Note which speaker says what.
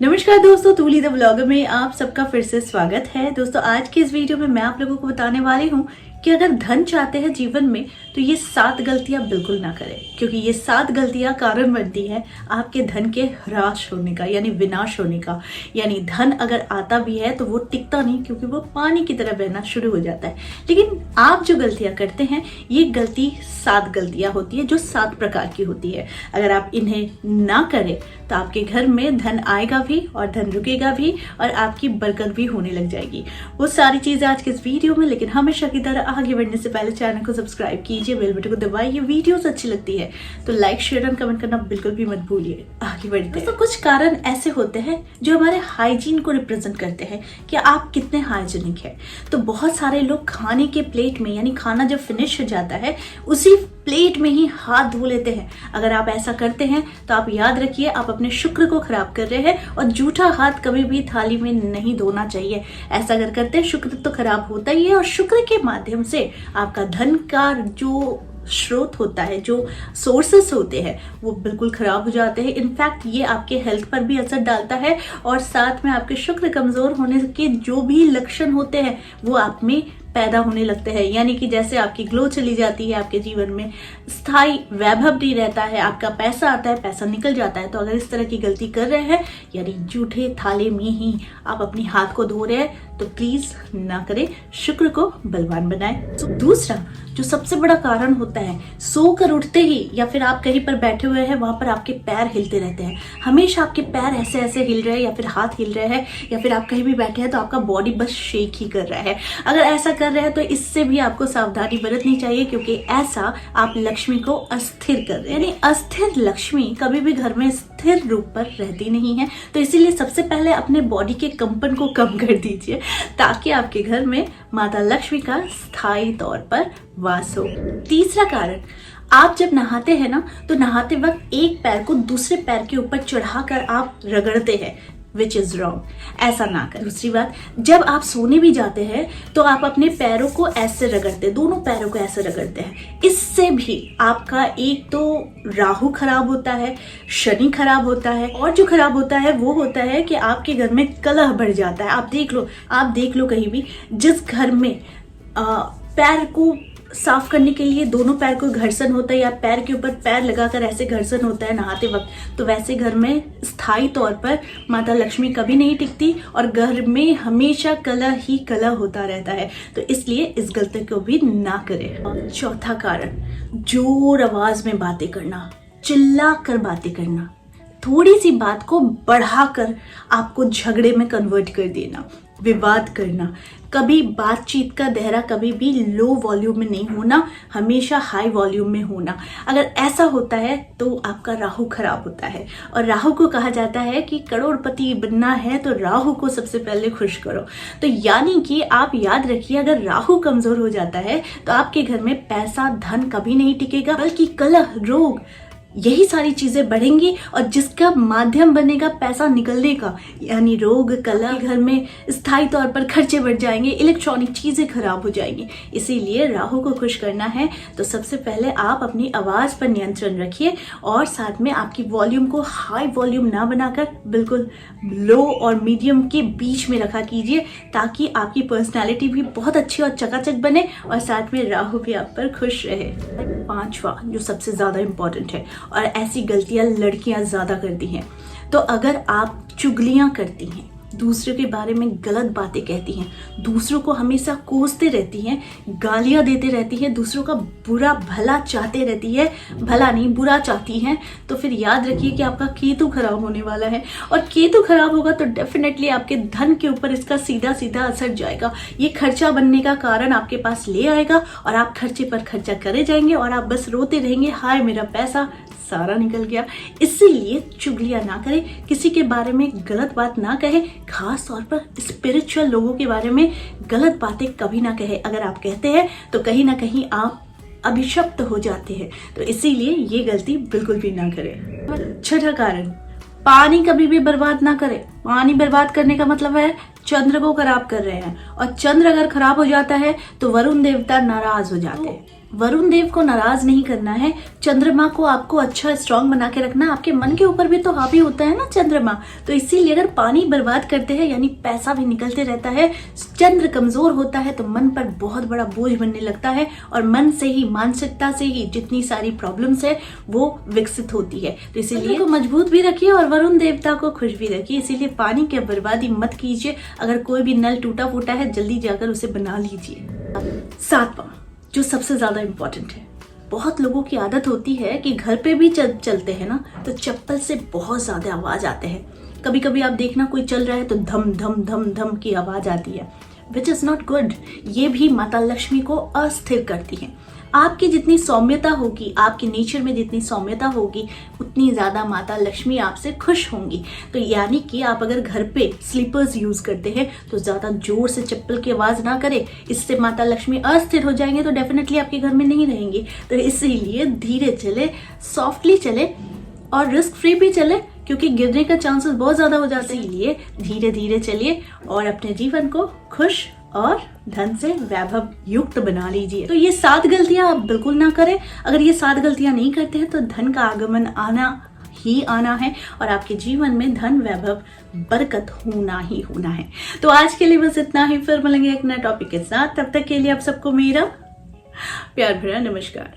Speaker 1: नमस्कार दोस्तों, तूली the blogger में आप सबका फिर से स्वागत है। दोस्तों, आज के इस वीडियो में मैं आप लोगों को बताने वाली हूँ कि अगर धन चाहते हैं जीवन में तो ये 7 गलतियां बिल्कुल ना करें, क्योंकि ये 7 गलतियां कारण बनती है आपके धन के ह्रास होने का, यानी विनाश होने का। यानी धन अगर आता भी है तो वो टिकता नहीं, क्योंकि वो पानी की तरह बहना शुरू हो जाता है। लेकिन आप जो गलतियां करते हैं, ये गलती 7 गलतियां होती है जो 7 प्रकार की होती है। अगर आप इन्हें ना करें तो आपके घर में धन आएगा भी और धन रुकेगा भी और आपकी बरकत भी होने लग जाएगी। वो सारी चीजें आज के इस वीडियो में। लेकिन हमेशा की तरह आगे बढ़ने से पहले चैनल को सब्सक्राइब कीजिए, बेल बटन को दबाइए। वीडियोस अच्छी लगती है तो लाइक, शेयर और कमेंट करना बिल्कुल भी मत भूलिए। आगे बढ़ते हैं। तो कुछ कारण ऐसे होते हैं जो हमारे हाइजीन को रिप्रेजेंट करते हैं कि आप कितने हाइजीनिक है। तो बहुत सारे लोग खाने के प्लेट में, यानी खाना जब फिनिश हो जाता है उसी प्लेट में ही हाथ धो लेते हैं। अगर आप ऐसा करते हैं तो आप याद रखिए, आप अपने शुक्र को खराब कर रहे हैं और जूठा हाथ कभी भी थाली में नहीं धोना चाहिए। ऐसा अगर करते हैं शुक्र तो खराब होता ही है, और शुक्र के माध्यम से आपका धन का जो स्रोत होता है, जो सोर्सेस होते हैं, वो बिल्कुल खराब हो जाते हैं। इनफैक्ट ये आपके हेल्थ पर भी असर डालता है और साथ में आपके शुक्र कमजोर होने के जो भी लक्षण होते हैं वो आप में पैदा होने लगते हैं। यानी कि जैसे आपकी ग्लो चली जाती है, आपके जीवन में स्थायी वैभव नहीं रहता है, आपका पैसा आता है, पैसा निकल जाता है। तो अगर इस तरह की गलती कर रहे हैं, यानी जूठे थाले में ही आप अपनी हाथ को धो रहे हैं, तो प्लीज ना करें, शुक्र को बलवान बनाएं। तो दूसरा जो सबसे बड़ा कारण होता है, सोकर उठते ही या फिर आप कहीं पर बैठे हुए हैं, वहां पर आपके पैर हिलते रहते हैं। हमेशा आपके पैर ऐसे ऐसे हिल रहे हैं या फिर हाथ हिल रहे हैं, या फिर आप कहीं भी बैठे हैं तो आपका बॉडी बस शेक ही कर रहा है। अगर ऐसा कर रहे हैं तो इससे भी आपको सावधानी बरतनी चाहिए, क्योंकि ऐसा आप लक्ष्मी को अस्थिर कर रहे हैं। यानी अस्थिर लक्ष्मी कभी भी घर में स्थिर रूप पर रहती नहीं है। तो इसीलिए सबसे पहले अपने बॉडी के कंपन को कम कर दीजिए, ताकि आपके घर में माता लक्ष्मी का स्थायी तौर पर वास हो। तीसरा कारण, आप जब नहाते हैं ना, तो नहाते वक्त एक पैर को दूसरे पैर के ऊपर चढ़ाकर आप रगड़ते हैं, विच इज रॉन्ग। ऐसा ना करें। दूसरी बात, जब आप सोने भी जाते हैं तो आप अपने पैरों को ऐसे रगड़ते हैं, दोनों पैरों को ऐसे रगड़ते हैं। इससे भी आपका एक तो राहु खराब होता है, शनि खराब होता है, और जो खराब होता है वो होता है कि आपके घर में कलह बढ़ जाता है। आप देख लो कहीं भी, जिस घर में पैर को साफ करने के लिए दोनों पैर को घर्षण होता है, या पैर के ऊपर पैर लगाकर ऐसे घर्षण होता है नहाते वक्त, तो वैसे घर में स्थायी तौर पर माता लक्ष्मी कभी नहीं टिकती और घर में हमेशा कलह ही कलह होता रहता है। तो इसलिए इस गलती को भी ना करें। और चौथा कारण, जोर आवाज में बातें करना, चिल्ला कर बातें करना, थोड़ी सी बात को बढ़ाकर आपको झगड़े में कन्वर्ट कर देना, विवाद करना। कभी बातचीत का दायरा कभी भी लो वॉल्यूम में नहीं होना, हमेशा हाई वॉल्यूम में होना। अगर ऐसा होता है तो आपका राहु खराब होता है, और राहु को कहा जाता है कि करोड़पति बनना है तो राहु को सबसे पहले खुश करो। तो यानी कि आप याद रखिए, अगर राहु कमजोर हो जाता है तो आपके घर में पैसा धन कभी नहीं टिकेगा, बल्कि कलह, रोग, यही सारी चीजें बढ़ेंगी, और जिसका माध्यम बनेगा पैसा निकलने का, यानी रोग, कलह, घर में स्थायी तौर पर खर्चे बढ़ जाएंगे, इलेक्ट्रॉनिक चीजें खराब हो जाएंगी। इसीलिए राहु को खुश करना है तो सबसे पहले आप अपनी आवाज पर नियंत्रण रखिए, और साथ में आपकी वॉल्यूम को हाई वॉल्यूम ना बनाकर बिल्कुल लो और मीडियम के बीच में रखा कीजिए, ताकि आपकी पर्सनैलिटी भी बहुत अच्छी और चकाचक बने, और साथ में राहु भी आप पर खुश रहे। 5वां जो सबसे ज्यादा इंपॉर्टेंट है, और ऐसी गलतियां लड़कियां ज्यादा करती हैं, तो अगर आप चुगलियां करती हैं, दूसरे के बारे में गलत बातें कहती हैं, दूसरों को हमेशा कोसते रहती हैं, गालियां देते रहती हैं, दूसरों का बुरा भला चाहते रहती है, भला नहीं बुरा चाहती हैं, तो फिर याद रखिए कि आपका केतु खराब होने वाला है। और केतु खराब होगा तो डेफिनेटली आपके धन के ऊपर इसका सीधा सीधा असर जाएगा। ये खर्चा बनने का कारण आपके पास ले आएगा, और आप खर्चे पर खर्चा करे जाएंगे, और आप बस रोते रहेंगे, हाय मेरा पैसा सारा निकल गया। इसीलिए चुगलियां ना करें, किसी के बारे में गलत बात ना कहें, खास तौर पर स्पिरिचुअल लोगों के बारे में गलत बातें कभी ना कहें। अगर आप कहते हैं तो कहीं ना कहीं आप अभिशप्त हो जाते हैं। तो इसीलिए ये गलती बिल्कुल भी ना करें। छठा कारण, पानी कभी भी बर्बाद ना करें। पानी बर्बाद करने का मतलब है चंद्र को खराब कर रहे हैं, और चंद्र अगर खराब हो जाता है तो वरुण देवता नाराज हो जाते हैं। वरुण देव को नाराज नहीं करना है, चंद्रमा को आपको अच्छा स्ट्रांग बना के रखना है। आपके मन के ऊपर भी तो हावी होता है ना चंद्रमा। तो इसीलिए अगर पानी बर्बाद करते हैं यानी पैसा भी निकलते रहता है, चंद्र कमजोर होता है तो मन पर बहुत बड़ा बोझ बनने लगता है और मन से ही, मानसिकता से ही जितनी सारी प्रॉब्लम्स है वो विकसित होती है। तो इसीलिए को मजबूत भी रखिए और वरुण देवता को खुश भी रखिए। इसीलिए पानी की बर्बादी मत कीजिए। अगर कोई भी नल टूटा फूटा है जल्दी जाकर उसे बना लीजिए। 7वां जो सबसे ज्यादा इंपॉर्टेंट है, बहुत लोगों की आदत होती है कि घर पे भी चलते हैं ना तो चप्पल से बहुत ज्यादा आवाज आते हैं। कभी कभी आप देखना कोई चल रहा है तो धम धम धम धम की आवाज आती है, विच इज नॉट गुड। ये भी माता लक्ष्मी को अस्थिर करती है। आपकी जितनी सौम्यता होगी, आपके नेचर में जितनी सौम्यता होगी, उतनी ज्यादा माता लक्ष्मी आपसे खुश होंगी। तो यानी कि आप अगर घर पे स्लीपर्स यूज करते हैं तो ज्यादा जोर से चप्पल की आवाज ना करें, इससे माता लक्ष्मी अस्थिर हो जाएंगे तो डेफिनेटली आपके घर में नहीं रहेंगी। तो इसीलिए धीरे चले, सॉफ्टली चले और रिस्क फ्री भी चले, क्योंकि गिरने का चांसेस बहुत ज्यादा हो जाते हैं। इसलिए धीरे धीरे चलिए और अपने जीवन को खुश और धन से वैभव युक्त बना लीजिए। तो ये 7 गलतियां आप बिल्कुल ना करें। अगर ये 7 गलतियां नहीं करते हैं तो धन का आगमन आना ही आना है और आपके जीवन में धन, वैभव, बरकत होना ही होना है। तो आज के लिए बस इतना ही, फिर मिलेंगे एक नए टॉपिक के साथ। तब तक के लिए आप सबको मेरा प्यार भरा नमस्कार।